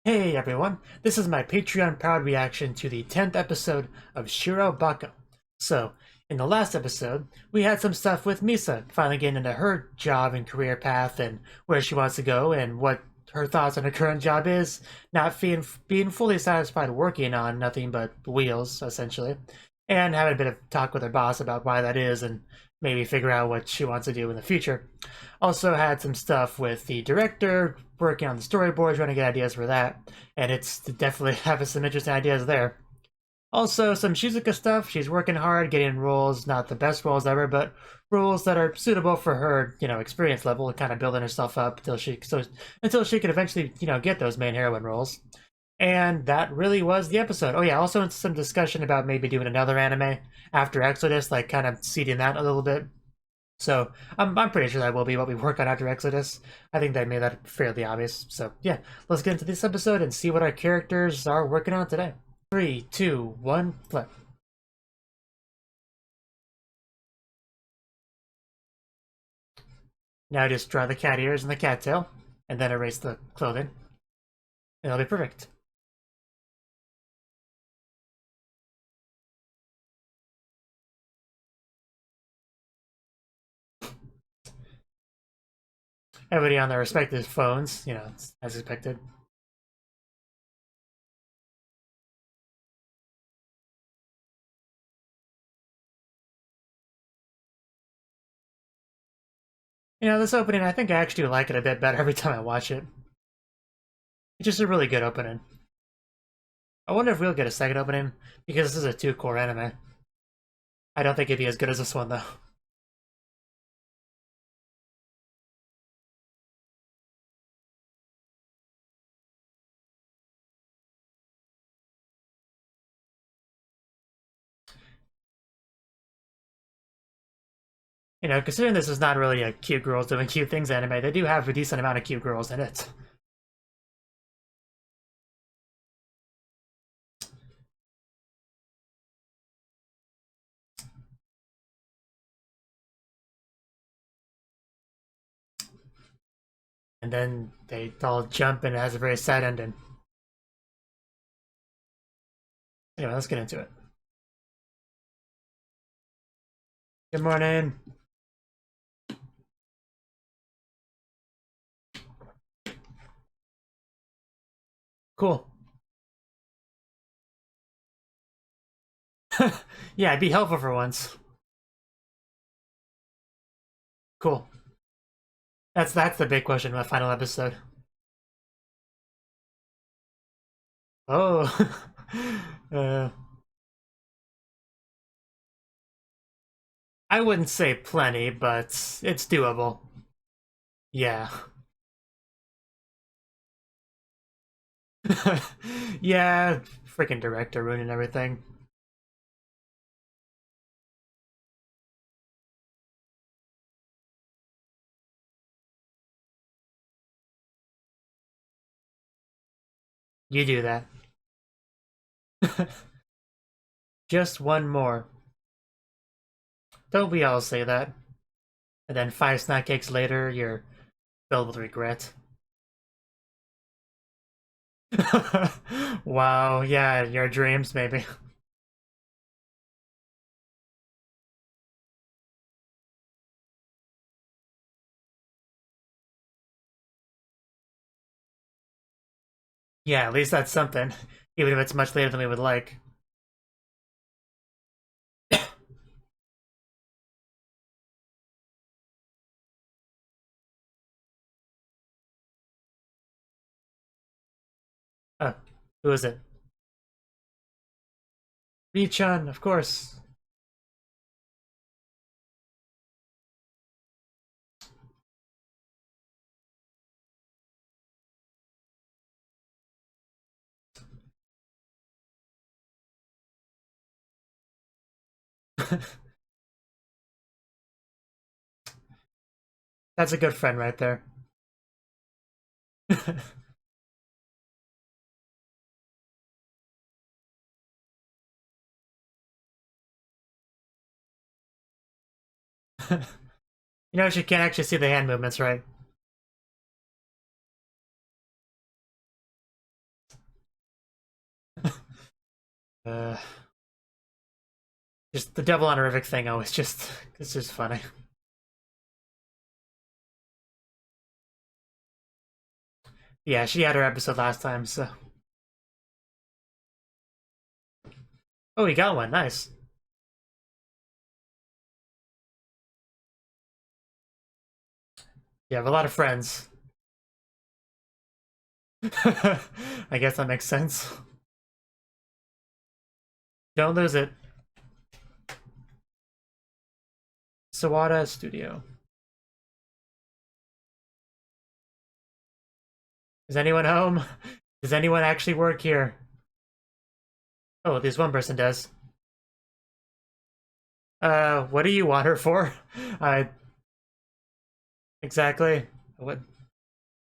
Hey everyone, this is my Patreon proud reaction to the 10th episode of Shirobako. So, in the last episode, we had some stuff with Misa finally getting into her job and career path and where she wants to go and what her thoughts on her current job is, not being fully satisfied working on nothing but wheels, essentially, and having a bit of talk with her boss about why that is and maybe figure out what she wants to do in the future. Also had some stuff with the director, working on the storyboard, trying to get ideas for that, and it's definitely having some interesting ideas there. Also, some Shizuka stuff. She's working hard, getting roles, not the best roles ever, but roles that are suitable for her, experience level, and kind of building herself up until she can eventually, get those main heroine roles. And that really was the episode. Oh yeah, also some discussion about maybe doing another anime after Exodus, like kind of seeding that a little bit. So I'm pretty sure that will be what we work on after Exodus. I think they made that fairly obvious. So yeah, let's get into this episode and see what our characters are working on today. 3, 2, 1, flip. Now just draw the cat ears and the cat tail, and then erase the clothing. And it'll be perfect. Everybody on their respective phones, as expected. This opening, I think I actually like it a bit better every time I watch it. It's just a really good opening. I wonder if we'll get a second opening, because this is a two-core anime. I don't think it'd be as good as this one, though. Considering this is not really a cute girls doing cute things anime, they do have a decent amount of cute girls in it. And then they all jump and it has a very sad ending. Anyway, let's get into it. Good morning. Cool. Yeah, it'd be helpful for once. Cool. That's the big question in the final episode. Oh. uh, I wouldn't say plenty, but it's doable. Yeah. Yeah, freaking director ruining everything. You do that. Just one more. Don't we all say that? And then 5 snack cakes later, you're filled with regret. Wow, yeah, your dreams, maybe. Yeah, at least that's something, even if it's much later than we would like. Oh, who is it? Iwachan, of course. That's a good friend right there. She can't actually see the hand movements, right? Uh, just the double honorific thing always it's just funny. Yeah, she had her episode last time, so. Oh, he got one. Nice. You have a lot of friends. I guess that makes sense. Don't lose it. Sawada Studio. Is anyone home? Does anyone actually work here? Oh, this one person does. What do you want her for? I... Exactly. What?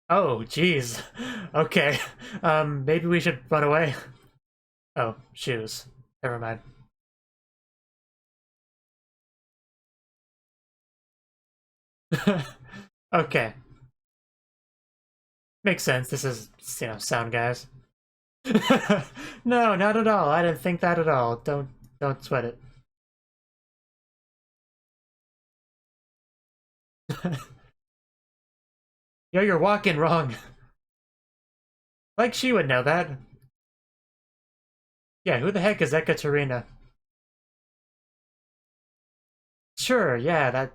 Oh, jeez. Okay. Maybe we should run away. Oh, shoes. Never mind. Okay. Makes sense. This is, sound guys. No, not at all. I didn't think that at all. Don't sweat it. Yo, you're walking wrong. Like she would know that. Yeah, who the heck is Ekaterina? Sure, yeah, that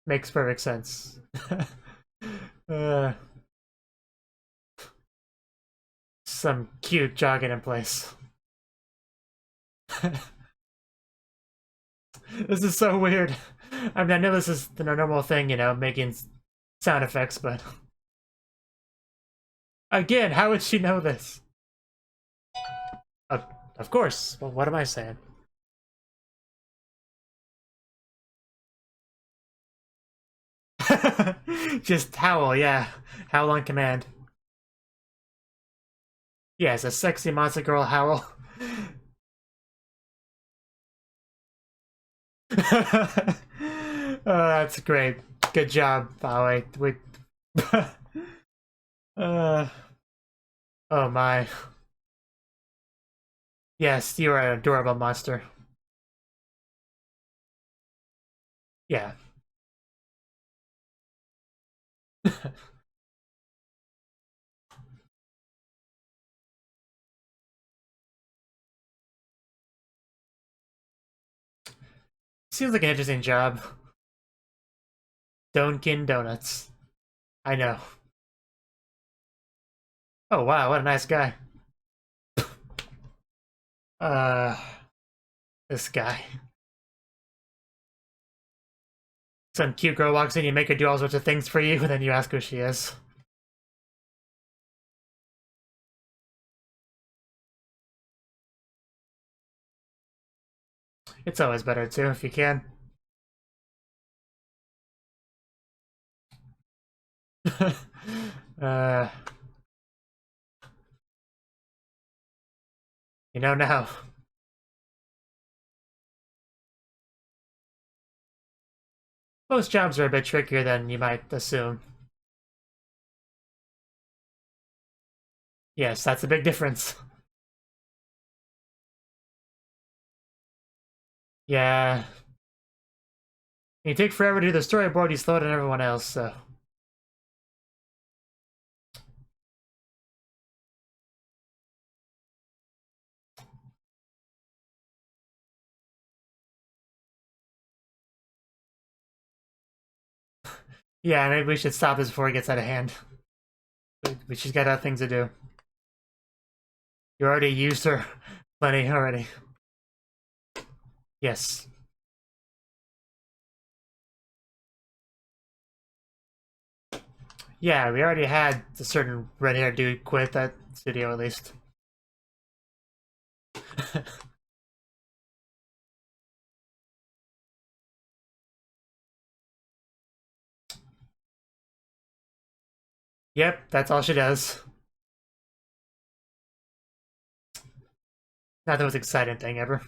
makes perfect sense. uh, some cute jogging in place. This is so weird. I mean, I know this is the normal thing, making sound effects, but... Again, how would she know this? Of course. Well, what am I saying? Just howl, yeah. Howl on command. Yes, a sexy monster girl howl. That's great. Good job, Bowie. Uh, oh my. Yes, you are an adorable monster. Yeah. Seems like an interesting job. Dunkin' Donuts. I know. Oh wow, what a nice guy. Uh, this guy. Some cute girl walks in, you make her do all sorts of things for you, and then you ask who she is. It's always better too, if you can. uh, you know now. Most jobs are a bit trickier than you might assume. Yes, that's a big difference. Yeah. You take forever to do the storyboard, you slow down everyone else, so... Yeah, maybe we should stop this before it gets out of hand. She's got other things to do. You already used her plenty already. Yes. Yeah, we already had a certain red-haired dude quit that studio, at least. Yep, that's all she does. Not the most exciting thing ever.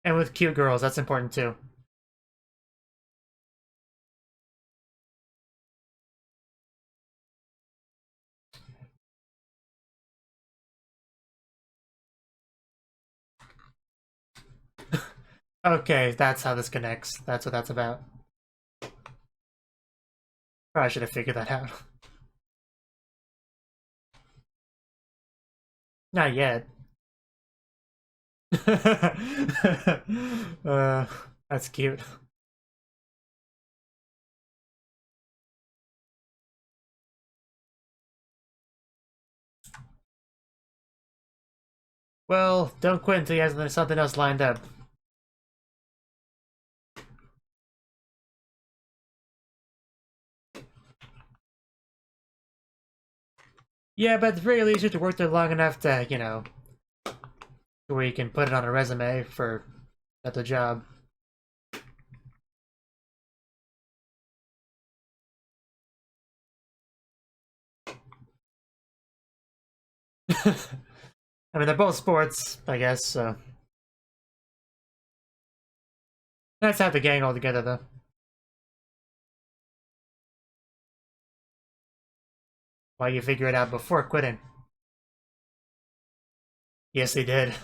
And with cute girls, that's important too. Okay, that's how this connects. That's what that's about. Probably should have figured that out. Not yet. That's cute. Well, don't quit until you have something else lined up. Yeah, but at the very least, you have to work there long enough to, you know, where you can put it on a resume for another job. I mean, they're both sports, I guess, so. Nice to have the gang all together, though. While you figure it out before quitting. Yes, they did.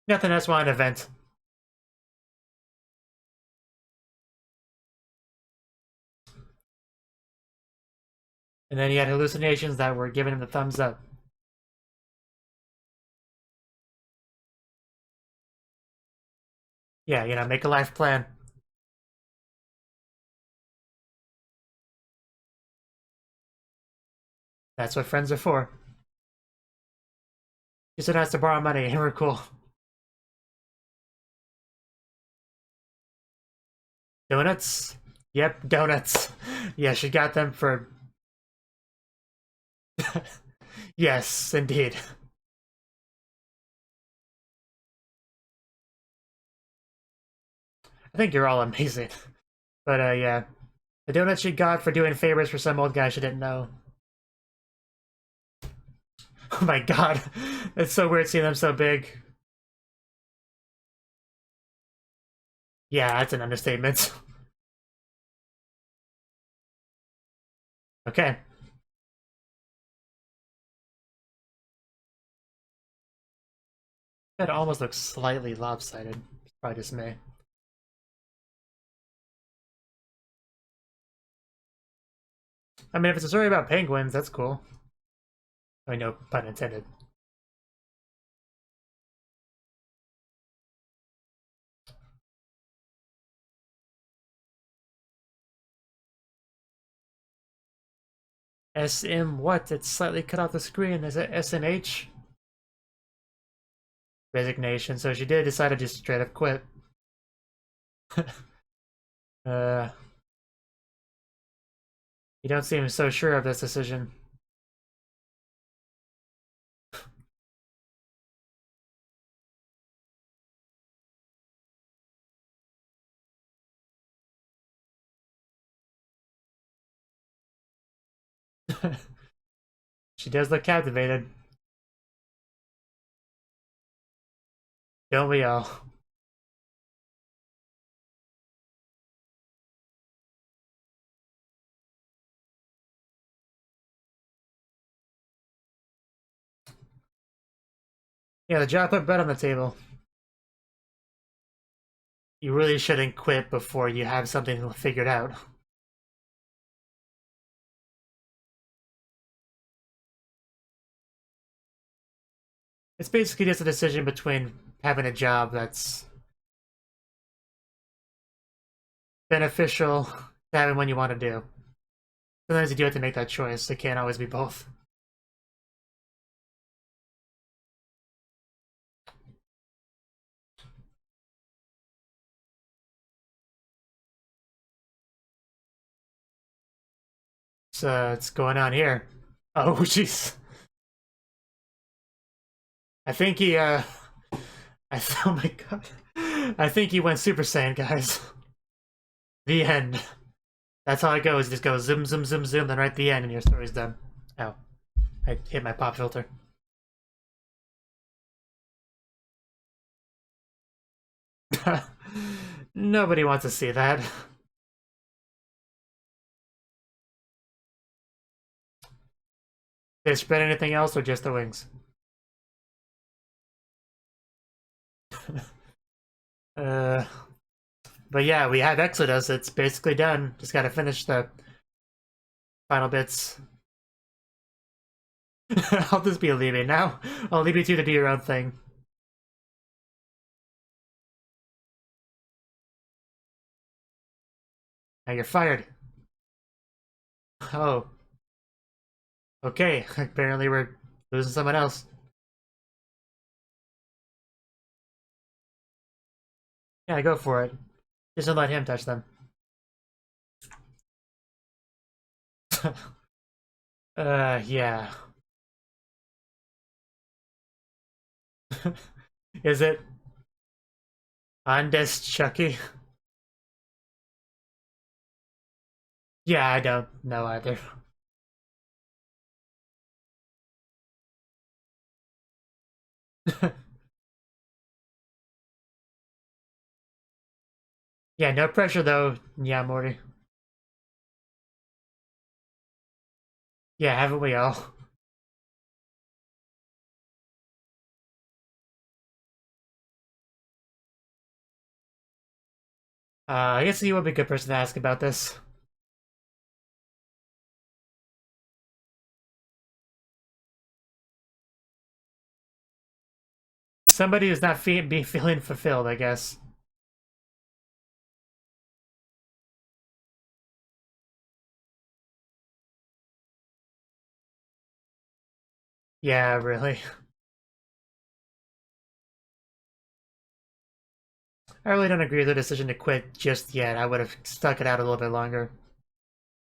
Nothing else want an event. And then he had hallucinations that were giving him the thumbs up. Yeah, you know, make a life plan. That's what friends are for. He said has to borrow money, and we're cool. Donuts? Yep, donuts. Yeah, she got them for... Yes, indeed. I think you're all amazing. But, yeah. The donuts she got for doing favors for some old guy she didn't know. Oh my god. It's so weird seeing them so big. Yeah, that's an understatement. Okay. That almost looks slightly lopsided. It's probably just me. I mean, if it's a story about penguins, that's cool. I mean, no pun intended. SM what? It's slightly cut off the screen. Is it SMH? Resignation. So she did decide to just straight up quit. uh, you don't seem so sure of this decision. She does look captivated. Don't we all? Yeah, the job put bread on the table. You really shouldn't quit before you have something figured out. It's basically just a decision between having a job that's beneficial to having what you want to do. Sometimes you do have to make that choice. It can't always be both. So what's going on here? Oh, jeez. I think he, oh my god. I think he went Super Saiyan, guys. The end. That's how it goes. It just goes zoom, zoom, zoom, zoom, then right at the end, and your story's done. Oh. I hit my pop filter. Nobody wants to see that. Did it spread anything else or just the wings? uh, but yeah, we have Exodus. It's basically done. Just gotta finish the final bits. I'll just be Alyminya now. I'll leave you two to do your own thing. Now you're fired. Oh. Okay, apparently we're losing someone else. Yeah, go for it. Just don't let him touch them. Yeah. Is it Andes Chucky? Yeah, I don't know either. Yeah, no pressure though, yeah, Morty. Yeah, haven't we all? I guess you would be a good person to ask about this. Somebody who's not feeling fulfilled, I guess. Yeah, really. I really don't agree with the decision to quit just yet. I would have stuck it out a little bit longer.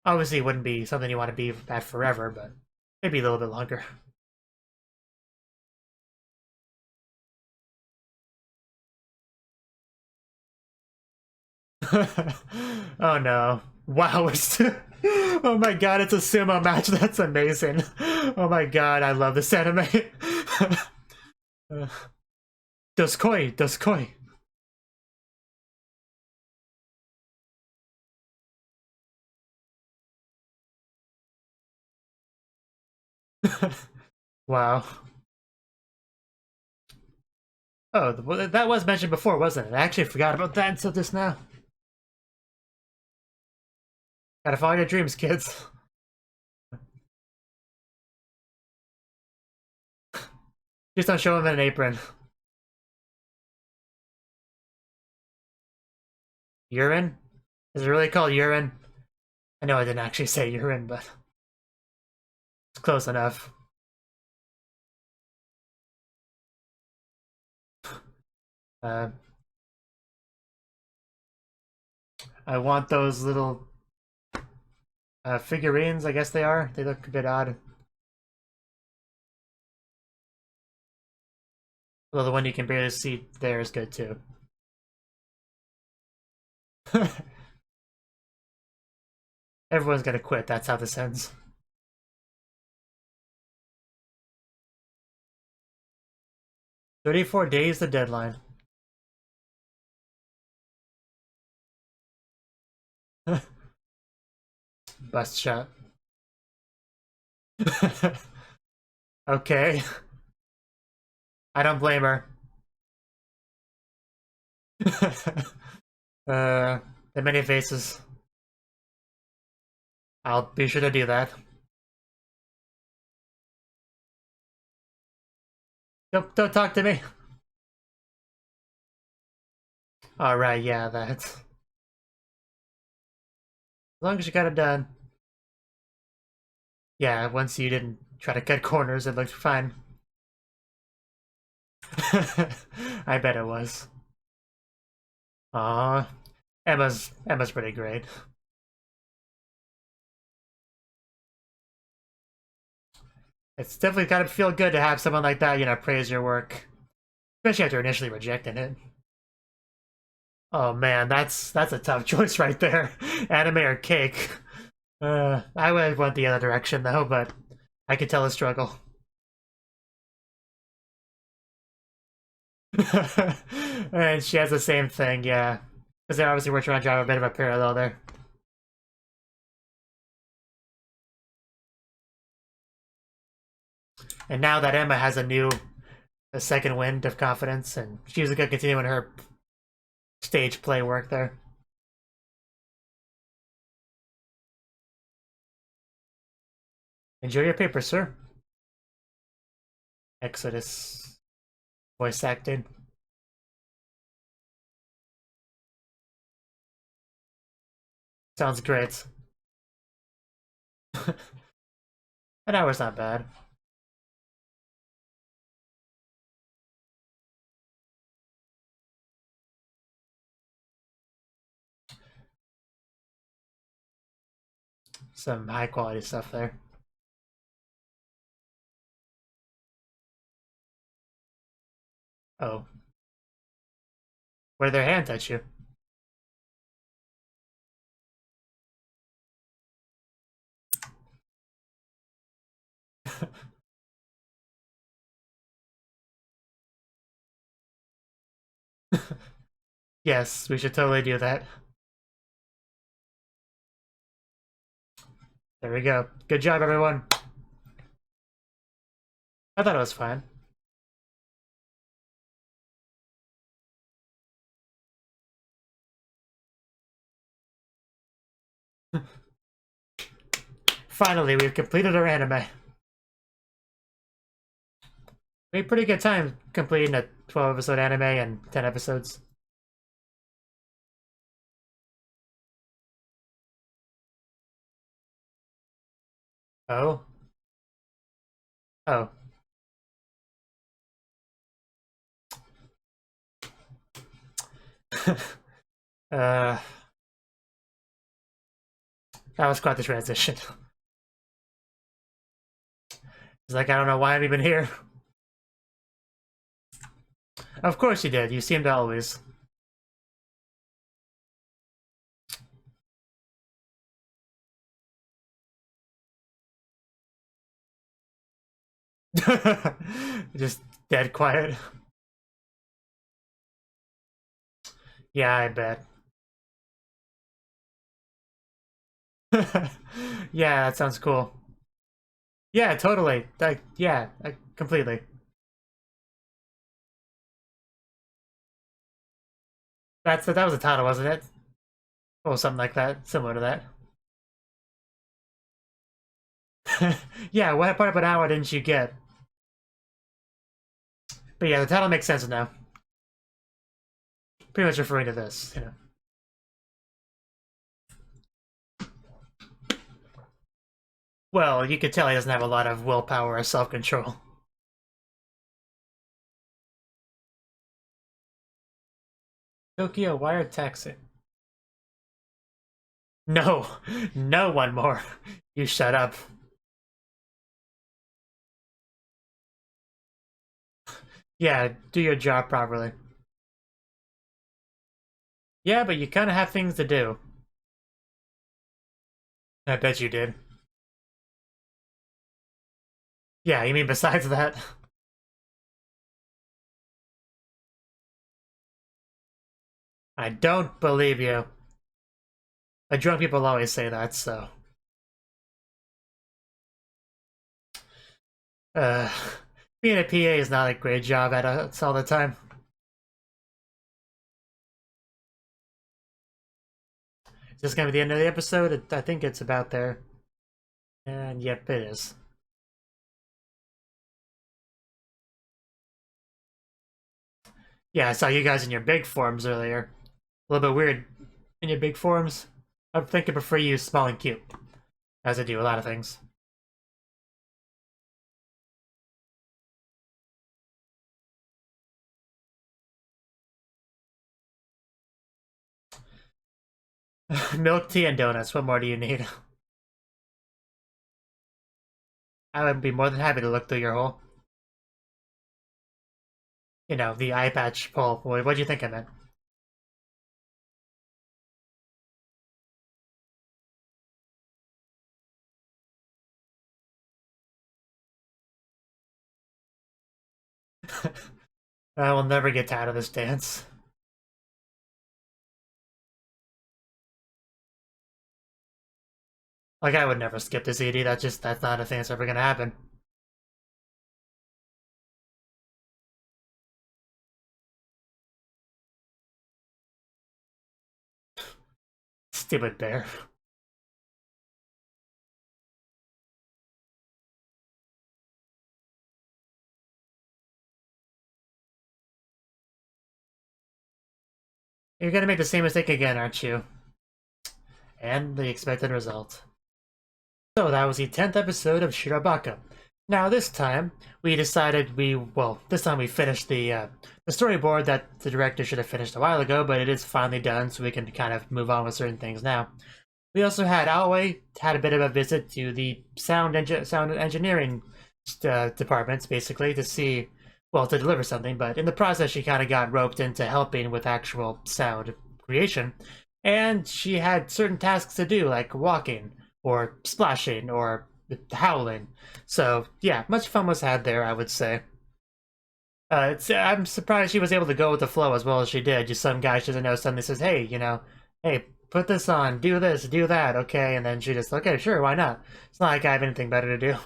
Obviously, it wouldn't be something you want to be at forever, but maybe a little bit longer. Oh no. Wow, oh my god, it's a sumo match. That's amazing. Oh my god, I love this anime. Doskoi, Doskoi. Wow. Oh, that was mentioned before, wasn't it? I actually forgot about that until just now. Gotta follow your dreams, kids. Just don't show him in an apron. Urine? Is it really called urine? I know I didn't actually say urine, but it's close enough. Uh, I want those little figurines, I guess they are. They look a bit odd. Well, the one you can barely see there is good too. Everyone's gonna quit, that's how this ends. "34 days the deadline." Bust shot. Okay. I don't blame her. The many faces. I'll be sure to do that. Don't talk to me. Alright, yeah, that's... As long as you got it done. Yeah, once you didn't try to cut corners, it looked fine. I bet it was. Aw, Emma's pretty great. It's definitely gotta feel good to have someone like that, you know, praise your work. Especially after initially rejecting it. Oh man, that's a tough choice right there. Anime or cake. I would went the other direction though, but I could tell a struggle. And she has the same thing, yeah. Because they obviously were trying to drive a bit of a parallel there. And now that Emma has a new a second wind of confidence, and she's gonna continue in her stage play work there. Enjoy your paper, sir. Exodus. Voice acting. Sounds great. An hour's not bad. Some high quality stuff there. Oh. Where did their hand touch you? Yes, we should totally do that. There we go. Good job, everyone. I thought it was fine. Finally, we've completed our anime. We had a pretty good time completing a 12-episode anime and 10 episodes. Oh? Oh. That was quite the transition. It's like, I don't know why I'm even here. Of course you did. You seemed to always. Just dead quiet. Yeah, I bet. Yeah, that sounds cool. Yeah, totally. Yeah, completely. That was the title, wasn't it? Or something like that, similar to that. Yeah, what part of an hour didn't you get? But yeah, the title makes sense now. Pretty much referring to this, you know. Well, you could tell he doesn't have a lot of willpower or self-control. Tokyo wired taxi. No, no one more. You shut up. Yeah, do your job properly. Yeah, but you kind of have things to do. I bet you did. Yeah, you mean besides that? I don't believe you. But drunk people always say that, so. Uh, being a PA is not a great job at it all the time. Is this gonna be the end of the episode? I think it's about there. And yep, it is. Yeah, I saw you guys in your big forms earlier. A little bit weird in your big forms. I think I prefer you small and cute, as I do a lot of things. Milk tea and donuts. What more do you need? I would be more than happy to look through your hole. You know, the eye patch hole. What'd you think of it? I will never get tired of this dance. Like, I would never skip this ED. That's not a thing that's ever gonna happen. Stupid bear. You're gonna make the same mistake again, aren't you? And the expected result. So that was the 10th episode of Shirobako. Now this time, we decided this time we finished the storyboard that the director should have finished a while ago, but it is finally done, so we can kind of move on with certain things now. We also had Aoi had a bit of a visit to the sound engineering departments, basically, to see, well, to deliver something, but in the process she kind of got roped into helping with actual sound creation, and she had certain tasks to do, like walking, or splashing, or howling. So yeah, much fun was had there, I would say. I'm surprised she was able to go with the flow as well as she did. Just some guy she doesn't know suddenly says, hey, hey, put this on, do this, do that, okay? And then she just, okay, sure, why not? It's not like I have anything better to do,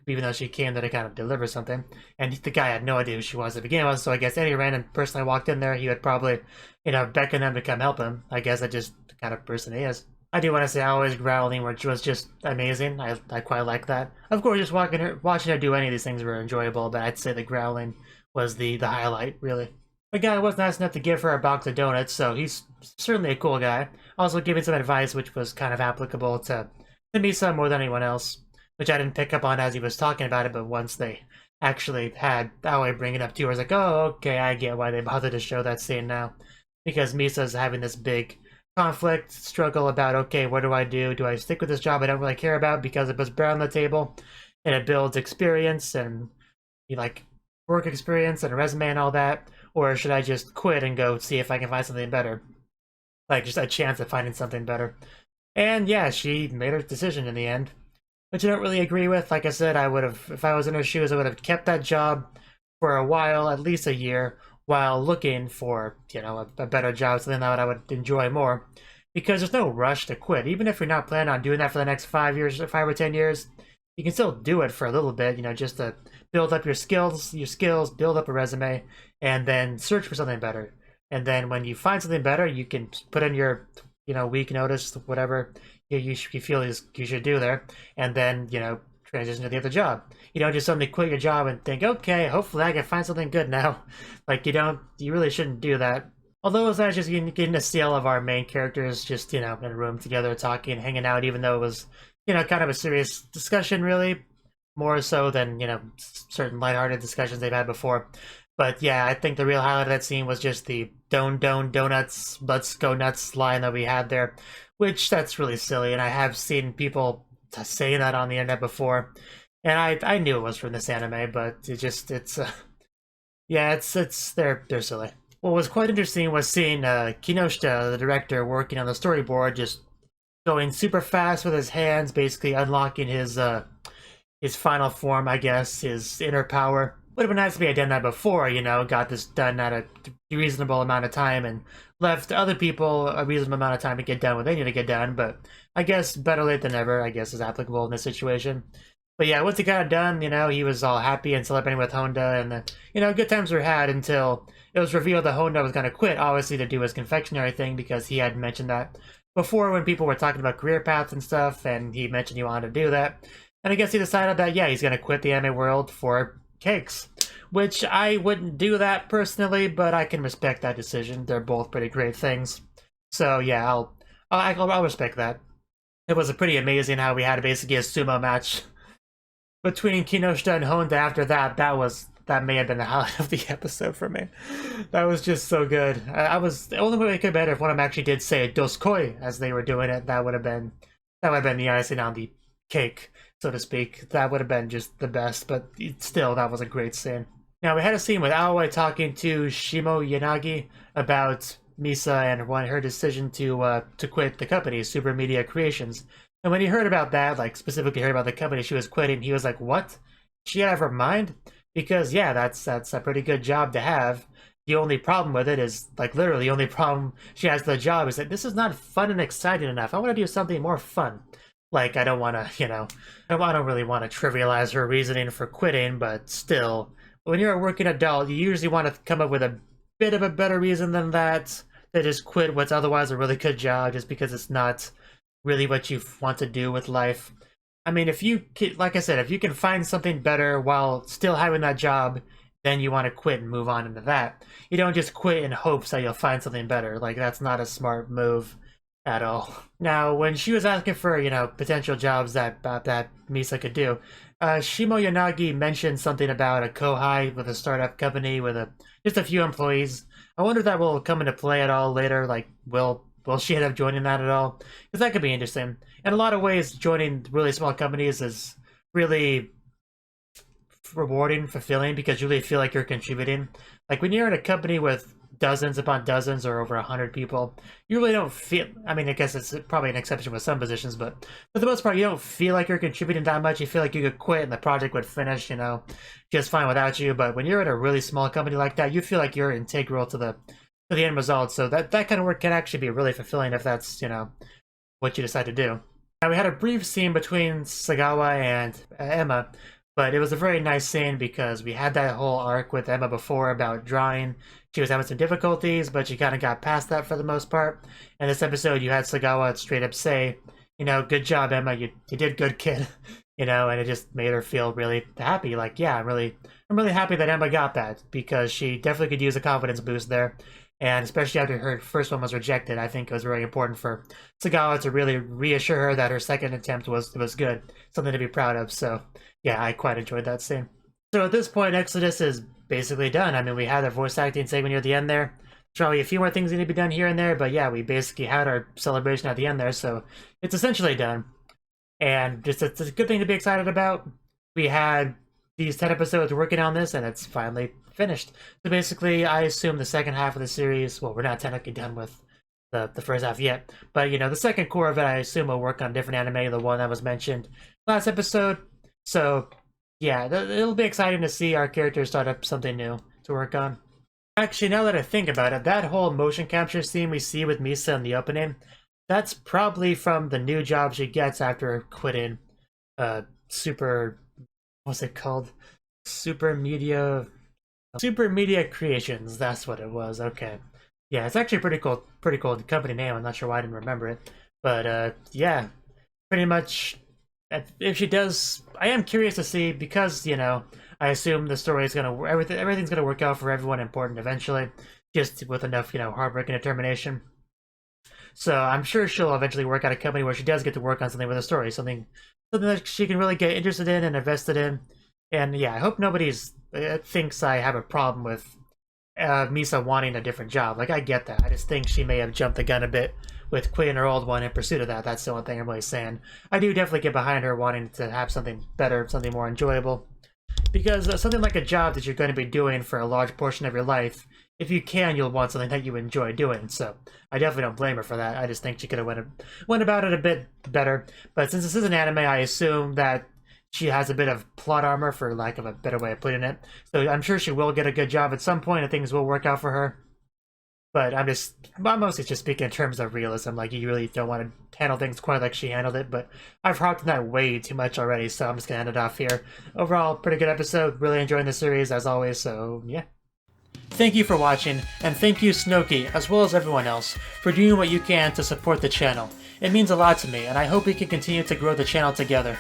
even though she came there to kind of deliver something. And the guy had no idea who she was to begin with, so I guess any random person that walked in there, he would probably, beckon them to come help him. I guess that's just the kind of person he is. I do want to say Always Growling, which was just amazing. I quite like that. Of course, just watching her do any of these things were enjoyable, but I'd say the growling was the highlight, really. The guy was nice enough to give her a box of donuts, so he's certainly a cool guy. Also giving some advice which was kind of applicable to Misa more than anyone else, which I didn't pick up on as he was talking about it, but once they actually had Aoi bring it up to her, I was like, oh, okay, I get why they bothered to show that scene now. Because Misa's having this big conflict, struggle about, okay, what do I do? Do I stick with this job I don't really care about because it puts bread on the table and it builds experience and work experience and a resume and all that? Or should I just quit and go see if I can find something better? Like, just a chance at finding something better. And yeah, she made her decision in the end, which I don't really agree with. Like I said, I would have, if I was in her shoes, I would have kept that job for a while, at least a year, while looking for, a better job, something that I would enjoy more. Because there's no rush to quit. Even if you're not planning on doing that for the next 5 years, 5 or 10 years, you can still do it for a little bit, just to build up your skills, build up a resume, and then search for something better. And then when you find something better, you can put in your, week notice, whatever you feel you should do there, and then, transition to the other job. You don't just suddenly quit your job and think, okay, hopefully I can find something good now. Like, you really shouldn't do that. Although it was nice just getting to see all of our main characters just, in a room together, talking, hanging out, even though it was, kind of a serious discussion, really. More so than, certain lighthearted discussions they've had before. But yeah, I think the real highlight of that scene was just the donuts, let's go nuts line that we had there. Which, that's really silly, and I have seen people saying that on the internet before. And I knew it was from this anime, but they're silly. What was quite interesting was seeing Kinoshita, the director, working on the storyboard, just going super fast with his hands, basically unlocking his final form, I guess, his inner power. Would have been nice if he had done that before, got this done at a reasonable amount of time and left other people a reasonable amount of time to get done what they need to get done, but I guess better late than never, I guess, is applicable in this situation. But yeah, once he got it done, he was all happy and celebrating with Honda, and good times were had until it was revealed that Honda was going to quit, obviously to do his confectionery thing, because he had mentioned that before when people were talking about career paths and stuff, and he mentioned he wanted to do that. And I guess he decided that, yeah, he's going to quit the anime world for cakes, which I wouldn't do that personally, but I can respect that decision. They're both pretty great things. So yeah, I'll respect that. It was pretty amazing how we had basically a sumo match between Kinoshita and Honda after that. That may have been the highlight of the episode for me. That was just so good. I was the only way it could have been if one of them actually did say doskoi as they were doing it. That would have been the icing on the cake, so to speak. That would have been just the best, but still, that was a great scene. Now, we had a scene with Aoi talking to Shimo Yanagi about Misa and her decision to quit the company, Super Media Creations. And when he heard about that, like specifically heard about the company she was quitting, he was like, what? She out of her mind? Because yeah, that's a pretty good job to have. The only problem with it is, like, literally the only problem she has with the job is that this is not fun and exciting enough. I want to do something more fun. Like, I don't want to, I don't really want to trivialize her reasoning for quitting, but still, when you're a working adult, you usually want to come up with a bit of a better reason than that to just quit what's otherwise a really good job just because it's not really what you want to do with life. I mean, if you like I said, if you can find something better while still having that job, then you want to quit and move on into that. You don't just quit in hopes that you'll find something better. Like, that's not a smart move at all. Now, when she was asking for, potential jobs that Misa could do, Shimo Yanagi mentioned something about a kohai with a startup company with just a few employees. I wonder if that will come into play at all later. Like, will she end up joining that at all? Because that could be interesting. In a lot of ways, joining really small companies is really rewarding, fulfilling, because you really feel like you're contributing. Like, when you're in a company with dozens upon dozens or over 100 people, you really don't feel, I mean, I guess it's probably an exception with some positions, but for the most part, you don't feel like you're contributing that much. You feel like you could quit and the project would finish, just fine without you. But when you're in a really small company like that, you feel like you're integral to the end result. So that kind of work can actually be really fulfilling if that's, what you decide to do. Now, we had a brief scene between Sagawa and Emma, but it was a very nice scene because we had that whole arc with Emma before about drawing. She was having some difficulties, but she kind of got past that for the most part. In this episode, you had Sagawa straight up say, good job, Emma, you did good, kid. And it just made her feel really happy. Like, yeah, I'm really happy that Emma got that, because she definitely could use a confidence boost there. And especially after her first one was rejected, I think it was really important for Sagawa to really reassure her that her second attempt was good, something to be proud of. So yeah, I quite enjoyed that scene. So at this point, Exodus is basically done. I mean, we had our voice acting segment near the end there. There's probably a few more things that need to be done here and there, but yeah, we basically had our celebration at the end there, so it's essentially done. And just it's a good thing to be excited about. We had these 10 episodes working on this, and it's finally finished. So basically, I assume the second half of the series, well, we're not technically done with the first half yet, but the second core of it, I assume, will work on a different anime, the one that was mentioned last episode. So yeah, it'll be exciting to see our characters start up something new to work on. Actually, now that I think about it, that whole motion capture scene we see with Misa in the opening, that's probably from the new job she gets after quitting what's it called? Super Media Creations, that's what it was. Okay. Yeah, it's actually pretty cool company name. I'm not sure why I didn't remember it. But yeah, pretty much, if she does, I am curious to see, because I assume the story is gonna everything's gonna work out for everyone important eventually, just with enough hard work and determination. So I'm sure she'll eventually work at a company where she does get to work on something with a story, something that she can really get interested in and invested in. And yeah, I hope nobody's thinks I have a problem with Misa wanting a different job. Like, I get that. I just think she may have jumped the gun a bit with quitting her old one in pursuit of that. That's the only thing I'm really saying. I do definitely get behind her wanting to have something better, something more enjoyable. Because something like a job that you're going to be doing for a large portion of your life, if you can, you'll want something that you enjoy doing. So I definitely don't blame her for that. I just think she could have went about it a bit better. But since this is an anime, I assume that she has a bit of plot armor, for lack of a better way of putting it. So I'm sure she will get a good job at some point and things will work out for her. But I'm mostly just speaking in terms of realism. Like, you really don't want to handle things quite like she handled it, but I've harped on that way too much already, so I'm just gonna end it off here. Overall, pretty good episode. Really enjoying the series as always, so yeah. Thank you for watching, and thank you Cnouki, as well as everyone else, for doing what you can to support the channel. It means a lot to me, and I hope we can continue to grow the channel together.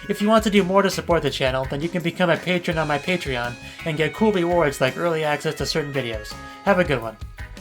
If you want to do more to support the channel, then you can become a patron on my Patreon and get cool rewards like early access to certain videos. Have a good one.